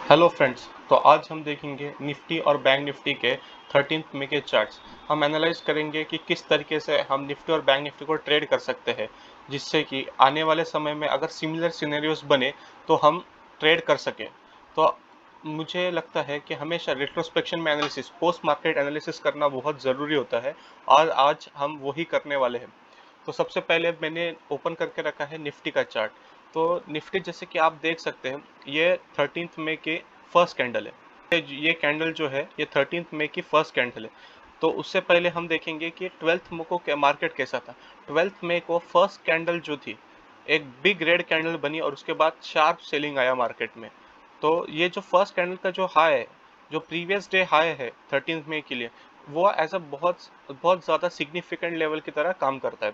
Hello friends. तो आज हम देखेंगे निफ्टी और बैंक निफ्टी के 13th मई के चार्ट्स। हम एनालाइज करेंगे कि किस तरीके से हम निफ्टी और बैंक निफ्टी को ट्रेड कर सकते हैं, जिससे कि आने वाले समय में अगर सिमिलर सिनेरियोस बने तो हम ट्रेड कर सकें। तो मुझे लगता है कि हमेशा रिट्रोस्पेक्शन में एनालिसिस, पोस्ट मार्केट एनालिसिस करना बहुत ज़रूरी होता है और आज हम वही करने वाले हैं। तो सबसे पहले मैंने ओपन करके रखा है निफ्टी का चार्ट। तो निफ्टी जैसे कि आप देख सकते हैं, ये 13th मई की फर्स्ट कैंडल है। ये कैंडल जो है ये 13th मई की फर्स्ट कैंडल है। तो उससे पहले हम देखेंगे कि 12th मई को मार्केट कैसा था। 12th मई को फर्स्ट कैंडल जो थी, एक बिग रेड कैंडल बनी और उसके बाद शार्प सेलिंग आया मार्केट में। तो ये जो फर्स्ट कैंडल का जो हाई है, जो प्रीवियस डे हाई है 13th मई के लिए, वो एज अ बहुत बहुत ज़्यादा सिग्निफिकेंट लेवल की तरह काम करता है।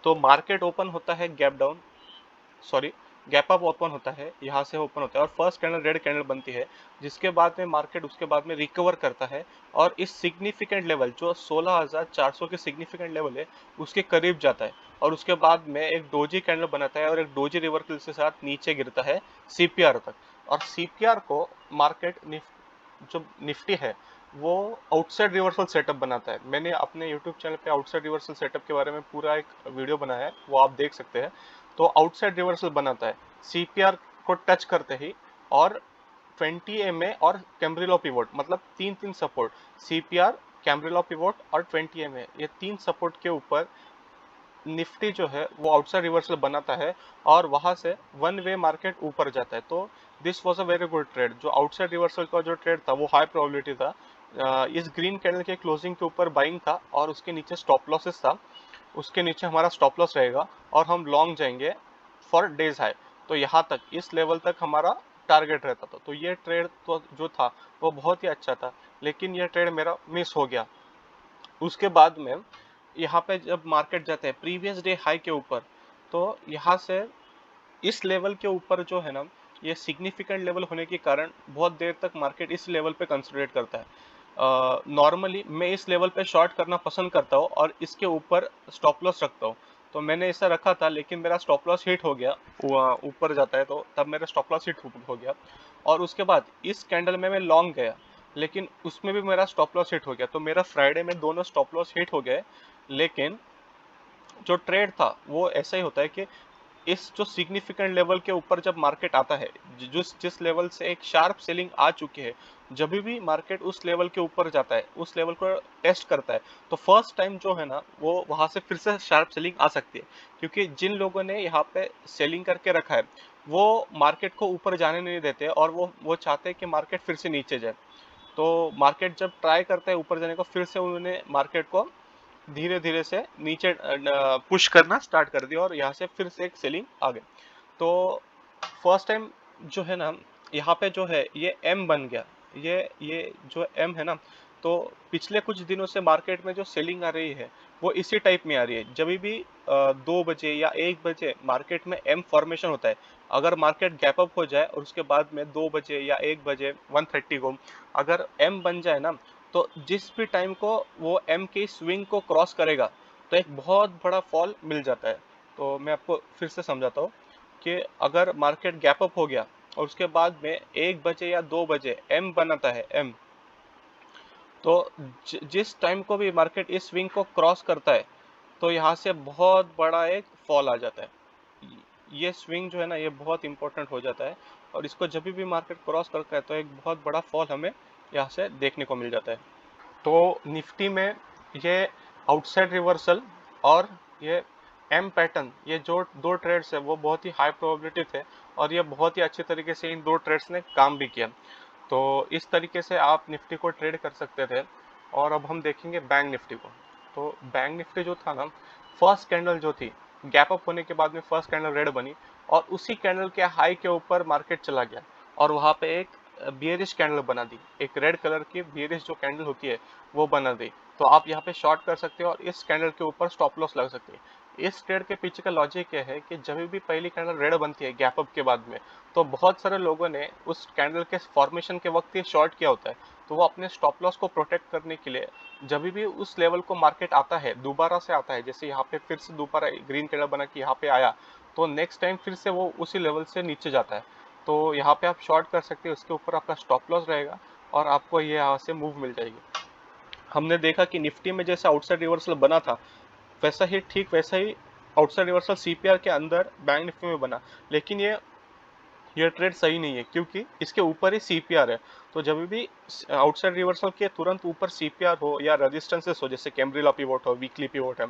तो मार्केट ओपन होता है gap down, sorry, gap up open होता है, यहाँ से ओपन होता है और फर्स्ट कैंडल रेड कैंडल बनती है, जिसके बाद में मार्केट उसके बाद में रिकवर करता है और इस सिग्निफिकेंट लेवल जो 16,400 के सिग्निफिकेंट लेवल है उसके करीब जाता है और उसके बाद में एक डोजी कैंडल बनाता है और एक डोजी रिवर्सल के साथ नीचे गिरता है सीपीआर तक। और सीपीआर को मार्केट जो निफ्टी है वो आउटसाइड रिवर्सल सेटअप बनाता है। मैंने अपने यूट्यूब चैनल पे आउटसाइड रिवर्सल सेटअप के बारे में पूरा एक वीडियो बनाया है, वो आप देख सकते हैं। तो आउटसाइड रिवर्सल बनाता है सीपीआर को टच करते ही, और 20 एमए और कैम्ब्रिलो पिवोट, मतलब तीन तीन सपोर्ट, सीपीआर, कैम्ब्रिलो पिवोट और 20 एमए, ये तीन सपोर्ट के ऊपर निफ्टी जो है वो आउटसाइड रिवर्सल बनाता है और वहां से वन वे मार्केट ऊपर जाता है। तो this was a very good trade. जो आउटसाइड रिवर्सल का जो ट्रेड था वो हाई प्रोबेबिलिटी था। इस ग्रीन कैंडल के क्लोजिंग के ऊपर बाइंग था और उसके नीचे स्टॉप लॉसेस था। उसके नीचे हमारा स्टॉप लॉस रहेगा और हम लॉन्ग जाएंगे फॉर डेज हाई। तो यहाँ तक, इस लेवल तक हमारा टारगेट रहता था। तो ये ट्रेड तो जो था वो बहुत ही अच्छा था, लेकिन ये ट्रेड मेरा मिस हो गया। उसके बाद में यहाँ पे जब मार्केट जाते हैं प्रीवियस डे हाई के ऊपर, तो यहाँ से इस लेवल के ऊपर जो है ना, ये सिग्निफिकेंट लेवल होने के कारण बहुत देर तक मार्केट इस लेवल पे कंसोलिडेट करता है। नॉर्मली मैं इस लेवल पे शॉर्ट करना पसंद करता हूँ और इसके ऊपर स्टॉप लॉस रखता हूँ। तो मैंने ऐसा रखा था, लेकिन मेरा स्टॉप लॉस हिट हो गया। ऊपर जाता है तो तब मेरा स्टॉप लॉस हिट हो गया। और उसके बाद इस कैंडल में मैं लॉन्ग गया, लेकिन उसमें भी मेरा स्टॉप लॉस हिट हो गया। तो मेरा फ्राइडे में दोनों स्टॉप लॉस हिट हो गए। लेकिन जो ट्रेड था वो ऐसा ही होता है कि इस जो सिग्निफिकेंट लेवल के ऊपर जब मार्केट आता है, जिस जिस लेवल से एक शार्प सेलिंग आ चुकी है, जब भी मार्केट उस लेवल के ऊपर जाता है, उस लेवल को टेस्ट करता है, तो फर्स्ट टाइम जो है ना वो वहां से फिर से शार्प सेलिंग आ सकती है। क्योंकि जिन लोगों ने यहाँ पे सेलिंग करके रखा है वो मार्केट को ऊपर जाने नहीं देते और वो चाहते हैं कि मार्केट फिर से नीचे जाए। तो मार्केट जब ट्राई करता है ऊपर जाने को, फिर से उन्होंने मार्केट को धीरे धीरे से नीचे पुश करना स्टार्ट कर दिया और यहाँ से फिर से एक सेलिंग आ गई। तो फर्स्ट टाइम जो है ना, यहाँ पे जो है ये एम बन गया। ये जो एम है ना, तो पिछले कुछ दिनों से मार्केट में जो सेलिंग आ रही है वो इसी टाइप में आ रही है। जब भी 2 बजे या 1 बजे मार्केट में एम फॉर्मेशन होता है, अगर मार्केट गैप अप हो जाए और उसके बाद में 2 बजे या 1 बजे 1:30 को अगर एम बन जाए ना, तो जिस भी टाइम को वो एम की स्विंग को क्रॉस करेगा तो एक बहुत बड़ा फॉल मिल जाता है। तो मैं आपको फिर से समझाता हूँ कि अगर मार्केट गैप अप हो गया और उसके बाद में 1 बजे या 2 बजे एम बनाता है एम, तो जिस टाइम को भी मार्केट इस स्विंग को क्रॉस करता है तो यहाँ से बहुत बड़ा एक फॉल आ जाता है। ये स्विंग जो है ना ये बहुत इंपॉर्टेंट हो जाता है और इसको जब भी मार्केट क्रॉस करता है तो एक बहुत बड़ा फॉल हमें यहाँ से देखने को मिल जाता है। तो निफ्टी में ये आउटसाइड रिवर्सल और ये एम पैटर्न, ये जो दो ट्रेड्स है वो बहुत ही हाई प्रोबेबिलिटी थे और ये बहुत ही अच्छे तरीके से इन दो ट्रेड्स ने काम भी किया। तो इस तरीके से आप निफ्टी को ट्रेड कर सकते थे। और अब हम देखेंगे बैंक निफ्टी को। तो बैंक निफ्टी जो था ना, फर्स्ट कैंडल जो थी, गैप अप होने के बाद में फर्स्ट कैंडल रेड बनी और उसी कैंडल के हाई के ऊपर मार्केट चला गया और वहां पे एक बियरिश कैंडल बना दी, एक रेड कलर की बियरिश जो कैंडल होती है वो बना दी। तो आप यहाँ पे शॉर्ट कर सकते हो और इस कैंडल के ऊपर स्टॉप लॉस लगा सकते हैं। इस ट्रेड के पीछे का लॉजिक क्या है कि जब भी पहली कैंडल रेड बनती है गैप अप के बाद में, तो बहुत सारे लोगों ने उस कैंडल के फॉर्मेशन के वक्त ही शॉर्ट किया होता है। तो वो अपने स्टॉप लॉस को प्रोटेक्ट करने के लिए जब भी उस लेवल को मार्केट आता है, दोबारा से आता है, जैसे यहाँ पे फिर से दोबारा ग्रीन कैंडल बना के यहाँ पे आया, तो नेक्स्ट टाइम फिर से वो उसी लेवल से नीचे जाता है। तो यहाँ पे आप शॉर्ट कर सकते हैं, उसके ऊपर आपका स्टॉप लॉस रहेगा और आपको ये यहाँ से मूव मिल जाएगी। हमने देखा कि निफ्टी में जैसे आउटसाइड रिवर्सल बना था, वैसा ही आउटसाइड रिवर्सल सीपीआर के अंदर बैंक निफ्टी में बना, लेकिन ये ट्रेड सही नहीं है क्योंकि इसके ऊपर ही सीपीआर है। तो जब भी आउटसाइड रिवर्सल के तुरंत ऊपर सीपीआर हो या रेजिस्टेंसेस हो, जैसे कैम्ब्रिला पिवोट हो, वीकली पिवोट है,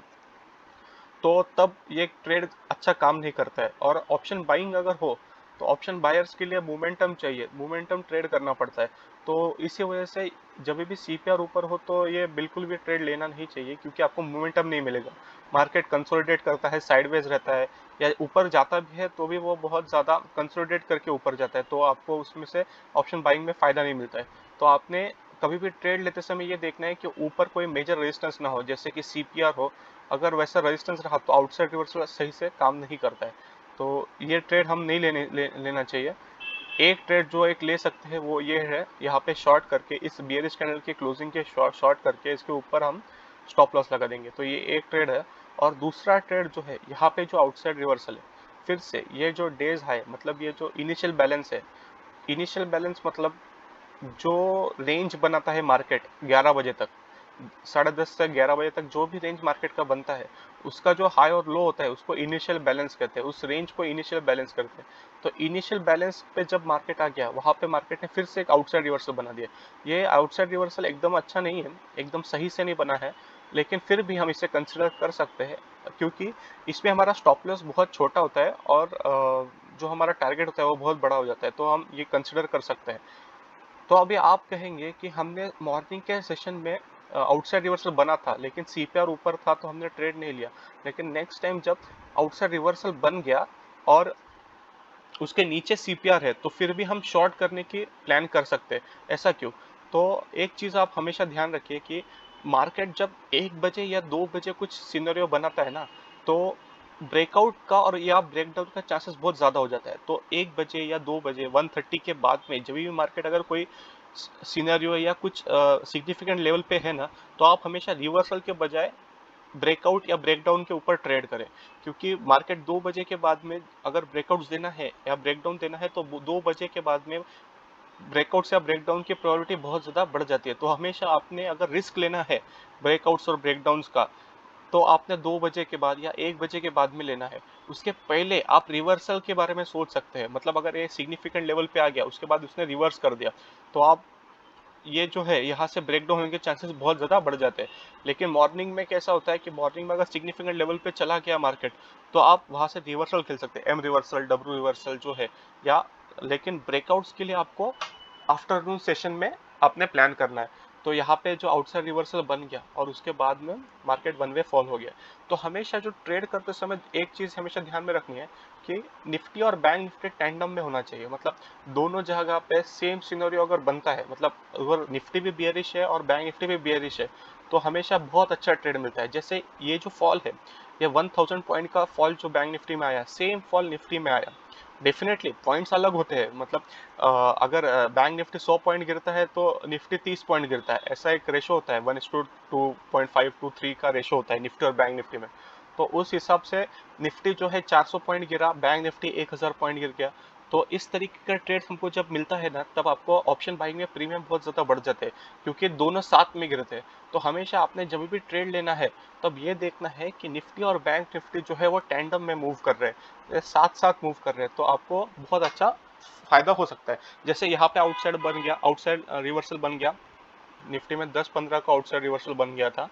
तो तब ये ट्रेड अच्छा काम नहीं करता है। और ऑप्शन बाइंग अगर हो तो ऑप्शन बायर्स के लिए मोमेंटम चाहिए, मोमेंटम ट्रेड करना पड़ता है। तो इसी वजह से जब भी सीपीआर ऊपर हो तो ये बिल्कुल भी ट्रेड लेना नहीं चाहिए, क्योंकि आपको मोमेंटम नहीं मिलेगा। मार्केट कंसोलिडेट करता है, साइडवेज रहता है, या ऊपर जाता भी है तो भी वो बहुत ज़्यादा कंसोलिडेट करके ऊपर जाता है, तो आपको उसमें से ऑप्शन बाइंग में फ़ायदा नहीं मिलता है। तो आपने कभी भी ट्रेड लेते समय ये देखना है कि ऊपर कोई मेजर रेजिस्टेंस ना हो, जैसे कि सीपीआर हो। अगर वैसा रेजिस्टेंस रहा तो आउटसाइड रिवर्सल सही से काम नहीं करता है। तो ये ट्रेड हम नहीं लेना चाहिए। एक ट्रेड जो एक ले सकते हैं वो ये है, यहाँ पे शॉर्ट करके इस बियरिश कैंडल के क्लोजिंग के शॉर्ट करके इसके ऊपर हम स्टॉप लॉस लगा देंगे, तो ये एक ट्रेड है। और दूसरा ट्रेड जो है, यहाँ पे जो आउटसाइड रिवर्सल है, फिर से ये जो डेज हाई, मतलब ये जो इनिशियल बैलेंस है, इनिशियल बैलेंस मतलब जो रेंज बनाता है मार्केट 11 बजे तक, 10:30 से 11 बजे तक जो भी रेंज मार्केट का बनता है, उसका जो हाई और लो होता है उसको इनिशियल बैलेंस कहते हैं, उस रेंज को इनिशियल बैलेंस करते हैं। तो इनिशियल बैलेंस पे जब मार्केट आ गया, वहां पे मार्केट ने फिर से एक आउटसाइड रिवर्सल बना दिया। ये आउटसाइड रिवर्सल एकदम अच्छा नहीं है, एकदम सही से नहीं बना है, लेकिन फिर भी हम इसे कंसिडर कर सकते हैं, क्योंकि इसमें हमारा स्टॉप लॉस बहुत छोटा होता है और जो हमारा टारगेट होता है वो बहुत बड़ा हो जाता है, तो हम ये कंसिडर कर सकते हैं। तो अभी आप कहेंगे कि हमने मॉर्निंग के सेशन में आउटसाइड रिवर्सल बना था, लेकिन सीपीआर ऊपर था तो हमने ट्रेड नहीं लिया। लेकिन नेक्स्ट टाइम जब आउटसाइड रिवर्सल बन गया और उसके नीचे सीपीआर है, तो फिर भी हम शॉर्ट करने की प्लान कर सकते हैं। ऐसा क्यों? तो एक चीज आप हमेशा ध्यान रखिए कि मार्केट जब 1 बजे या 2 बजे कुछ सिनेरियो बनाता है ना, तो ब्रेकआउट का और या ब्रेकडाउन का चांसेस बहुत ज्यादा हो जाता है। तो 1 बजे या 2 बजे 1:30 के बाद में जब भी मार्केट अगर कोई सिनेरियो या कुछ सिग्निफिकेंट लेवल पे है ना, तो आप हमेशा रिवर्सल के बजाय ब्रेकआउट या ब्रेकडाउन के ऊपर ट्रेड करें, क्योंकि मार्केट 2 बजे के बाद में अगर ब्रेकआउट्स देना है या ब्रेकडाउन देना है, तो 2 बजे के बाद में ब्रेकआउट्स या ब्रेकडाउन की प्रोबेबिलिटी बहुत ज़्यादा बढ़ जाती है। तो हमेशा आपने अगर रिस्क लेना है ब्रेकआउट्स और ब्रेकडाउन्स का, तो आपने 2 बजे के बाद या 1 बजे के बाद में लेना है। उसके पहले आप रिवर्सल के बारे में सोच सकते हैं, मतलब अगर ये सिग्निफिकेंट लेवल पे आ गया, उसके बाद उसने रिवर्स कर दिया, तो आप ये जो है यहाँ से ब्रेक डाउन होने के चांसेस बहुत ज़्यादा बढ़ जाते हैं। लेकिन मॉर्निंग में कैसा होता है कि मॉर्निंग में अगर सिग्निफिकेंट लेवल पे चला गया मार्केट, तो आप वहाँ से रिवर्सल खेल सकते हैं, एम रिवर्सल, डब्ल्यू रिवर्सल जो है, या लेकिन ब्रेकआउट्स के लिए आपको आफ्टरनून सेशन में अपने प्लान करना है। तो यहाँ पे जो आउटसाइड रिवर्सल बन गया और उसके बाद में मार्केट वन वे फॉल हो गया, तो हमेशा जो ट्रेड करते समय एक चीज़ हमेशा ध्यान में रखनी है कि निफ्टी और बैंक निफ्टी टैंडम में होना चाहिए। मतलब दोनों जगह पे सेम सिनेरियो अगर बनता है, मतलब अगर निफ्टी भी बियरिश है और बैंक निफ्टी भी बियरिश है, तो हमेशा बहुत अच्छा ट्रेड मिलता है। जैसे ये जो फॉल है, ये 1000 पॉइंट का फॉल जो बैंक निफ्टी में आया, सेम फॉल निफ्टी में आया। डेफिनेटली पॉइंट्स अलग होते हैं, मतलब अगर बैंक निफ्टी 100 पॉइंट गिरता है तो निफ्टी 30 पॉइंट गिरता है, ऐसा एक रेशो होता है, 1:2.5 to 3 का रेशो होता है निफ्टी और बैंक निफ्टी में। तो उस हिसाब से निफ्टी जो है 400 पॉइंट गिरा, बैंक निफ्टी 1000 पॉइंट गिर गया। तो इस तरीके का ट्रेड हमको जब मिलता है ना, तब आपको ऑप्शन बाइंग में प्रीमियम बहुत ज़्यादा बढ़ जाते हैं, क्योंकि दोनों साथ में गिरते हैं। तो हमेशा आपने जब भी ट्रेड लेना है, तब ये देखना है कि निफ्टी और बैंक निफ्टी जो है वो टैंडम में मूव कर रहे हैं, ये साथ साथ मूव कर रहे हैं, तो आपको बहुत अच्छा फायदा हो सकता है। जैसे यहाँ पे आउटसाइड बन गया, आउटसाइड रिवर्सल बन गया, निफ्टी में 10-15 का आउटसाइड रिवर्सल बन गया था,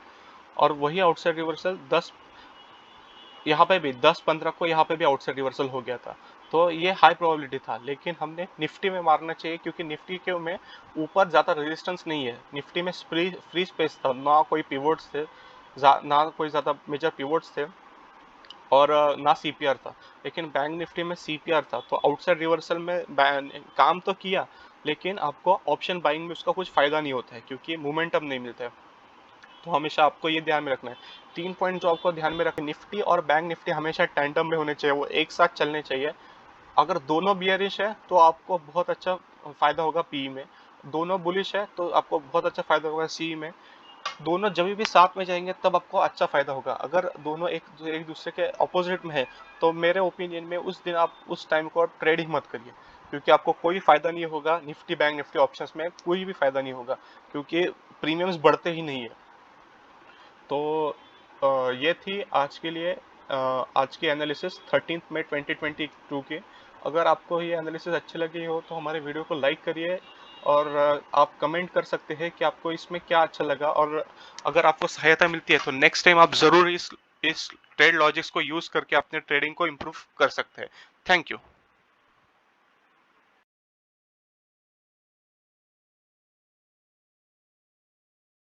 और वही आउटसाइड रिवर्सल 10 यहाँ पे भी 10-15 को यहाँ पे भी आउटसाइड रिवर्सल हो गया था। तो ये हाई प्रोबेबिलिटी था, लेकिन हमने निफ्टी में मारना चाहिए, क्योंकि निफ्टी के में ऊपर ज़्यादा रेजिस्टेंस नहीं है। निफ्टी में फ्री स्पेस था, ना कोई पिवोट्स थे, ना कोई ज़्यादा मेजर पिवोट्स थे, और ना सीपीआर था। लेकिन बैंक निफ्टी में सीपीआर था, तो आउटसाइड रिवर्सल में काम तो किया, लेकिन आपको ऑप्शन बाइंग में उसका कुछ फायदा नहीं होता है, क्योंकि मोमेंटम नहीं मिलता है। तो हमेशा आपको ये ध्यान में रखना है। 3 पॉइंट जो आपको ध्यान में रखना, निफ्टी और बैंक निफ्टी हमेशा टैंडम में होने चाहिए, वो एक साथ चलने चाहिए। अगर दोनों बियरिश है तो आपको बहुत अच्छा फायदा होगा पी में, दोनों बुलिश है तो आपको बहुत अच्छा फायदा होगा सी में। दोनों जब भी साथ में जाएंगे तब आपको अच्छा फायदा होगा। अगर दोनों एक एक दूसरे के अपोजिट में है तो मेरे ओपिनियन में उस दिन आप उस टाइम को आप ट्रेड ही मत करिए, क्योंकि आपको कोई फायदा नहीं होगा। निफ्टी बैंक निफ्टी ऑप्शंस में कोई भी फायदा नहीं होगा, क्योंकि प्रीमियम्स बढ़ते ही नहीं है। तो ये थी आज के लिए आज की एनालिसिस 13 मई 2022 की। अगर आपको ये एनालिसिस अच्छी लगी हो तो हमारे वीडियो को लाइक करिए, और आप कमेंट कर सकते हैं कि आपको इसमें क्या अच्छा लगा, और अगर आपको सहायता मिलती है तो नेक्स्ट टाइम आप ज़रूर इस ट्रेड लॉजिक्स को यूज़ करके अपने ट्रेडिंग को इम्प्रूव कर सकते हैं। Thank you.